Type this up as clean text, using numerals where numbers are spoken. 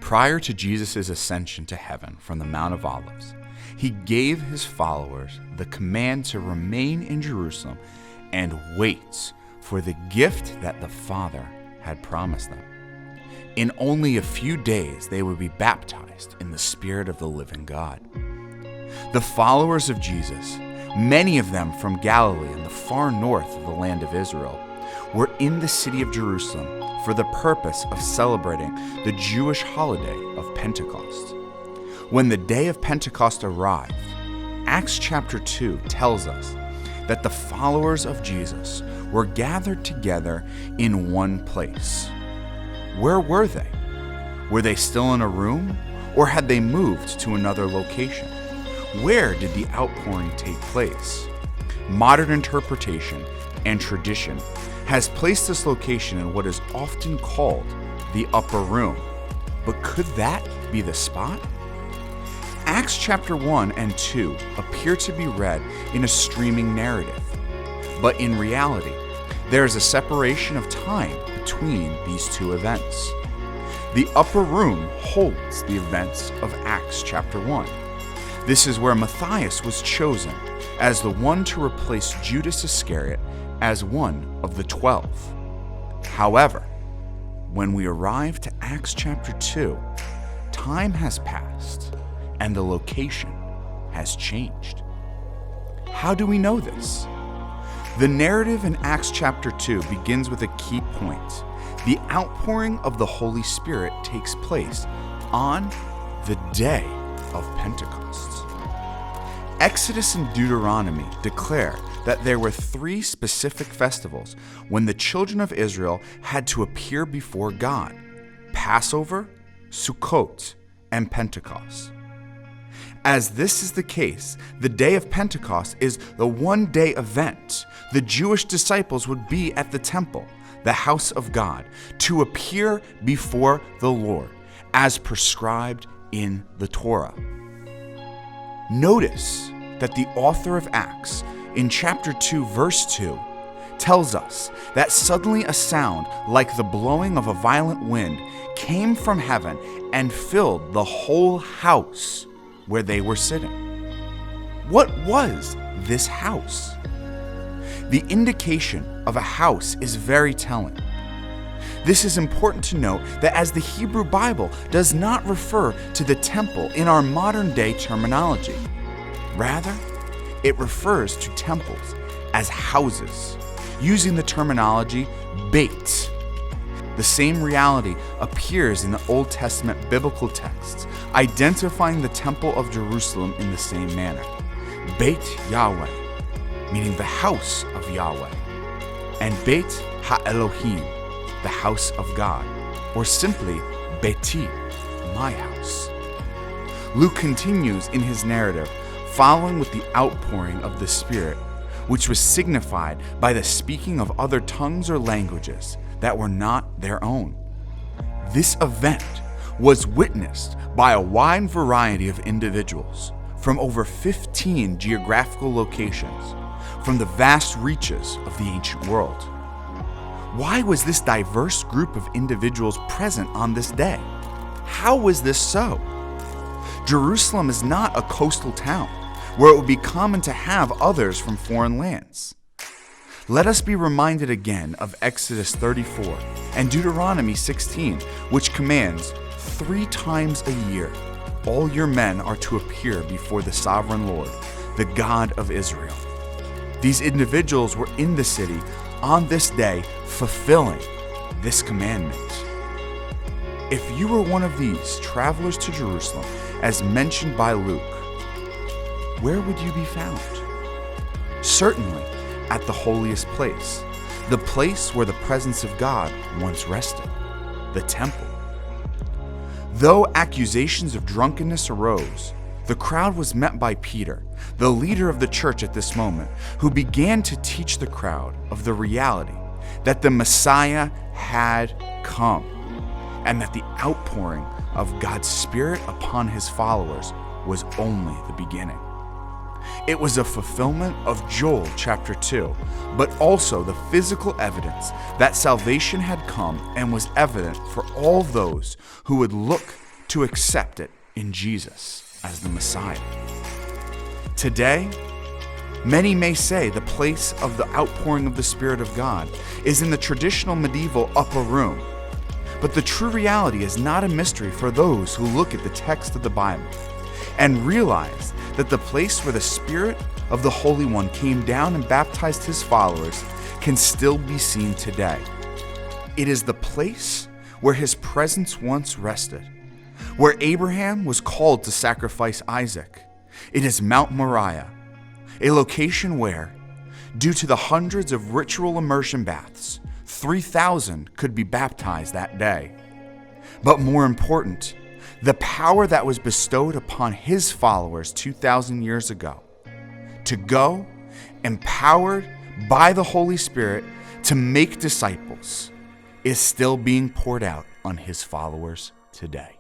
Prior to Jesus' ascension to heaven from the Mount of Olives, he gave his followers the command to remain in Jerusalem and wait for the gift that the Father had promised them. In only a few days, they would be baptized in the Spirit of the living God. The followers of Jesus, many of them from Galilee and the far north of the land of Israel, were in the city of Jerusalem for the purpose of celebrating the Jewish holiday of Pentecost. When the day of Pentecost arrived, Acts chapter 2 tells us that the followers of Jesus were gathered together in one place. Where were they? Were they still in a room, or had they moved to another location? Where did the outpouring take place? Modern interpretation and tradition has placed this location in what is often called the upper room. But could that be the spot? Acts chapter 1 and 2 appear to be read in a streaming narrative, but in reality, there is a separation of time between these two events. The upper room holds the events of Acts chapter 1. This is where Matthias was chosen as the one to replace Judas Iscariot as one of the 12. However, when we arrive to Acts chapter 2, time has passed and the location has changed. How do we know this? The narrative in Acts chapter 2 begins with a key point. The outpouring of the Holy Spirit takes place on the day of Pentecost. Exodus and Deuteronomy declare that there were 3 specific festivals when the children of Israel had to appear before God: Passover, Sukkot, and Pentecost. As this is the case, the day of Pentecost is the one-day event. The Jewish disciples would be at the temple, the house of God, to appear before the Lord, as prescribed in the Torah. Notice that the author of Acts, in chapter 2, verse 2, tells us that suddenly a sound like the blowing of a violent wind came from heaven and filled the whole house where they were sitting. What was this house? The indication of a house is very telling. This is important to note that as the Hebrew Bible does not refer to the temple in our modern day terminology. Rather, it refers to temples as houses, using the terminology Beit. The same reality appears in the Old Testament biblical texts, identifying the Temple of Jerusalem in the same manner. Beit Yahweh, meaning the house of Yahweh, and Beit HaElohim, the house of God, or simply Beiti, my house. Luke continues in his narrative, following with the outpouring of the Spirit, which was signified by the speaking of other tongues or languages that were not their own. This event was witnessed by a wide variety of individuals from over 15 geographical locations from the vast reaches of the ancient world. Why was this diverse group of individuals present on this day? How was this so? Jerusalem is not a coastal town where it would be common to have others from foreign lands. Let us be reminded again of Exodus 34 and Deuteronomy 16, which commands 3 times a year, all your men are to appear before the sovereign Lord, the God of Israel. These individuals were in the city on this day, fulfilling this commandment. If you were one of these travelers to Jerusalem, as mentioned by Luke, where would you be found? Certainly at the holiest place, the place where the presence of God once rested, the temple. Though accusations of drunkenness arose, the crowd was met by Peter, the leader of the church at this moment, who began to teach the crowd of the reality that the Messiah had come and that the outpouring of God's Spirit upon his followers was only the beginning. It was a fulfillment of Joel chapter 2, but also the physical evidence that salvation had come and was evident for all those who would look to accept it in Jesus as the Messiah. Today, many may say the place of the outpouring of the Spirit of God is in the traditional medieval upper room. But the true reality is not a mystery for those who look at the text of the Bible and realize that the place where the Spirit of the Holy One came down and baptized his followers can still be seen today. It is the place where his presence once rested, where Abraham was called to sacrifice Isaac. It is Mount Moriah, a location where, due to the hundreds of ritual immersion baths, 3,000 could be baptized that day. But more important, the power that was bestowed upon his followers 2,000 years ago to go, empowered by the Holy Spirit to make disciples, is still being poured out on his followers today.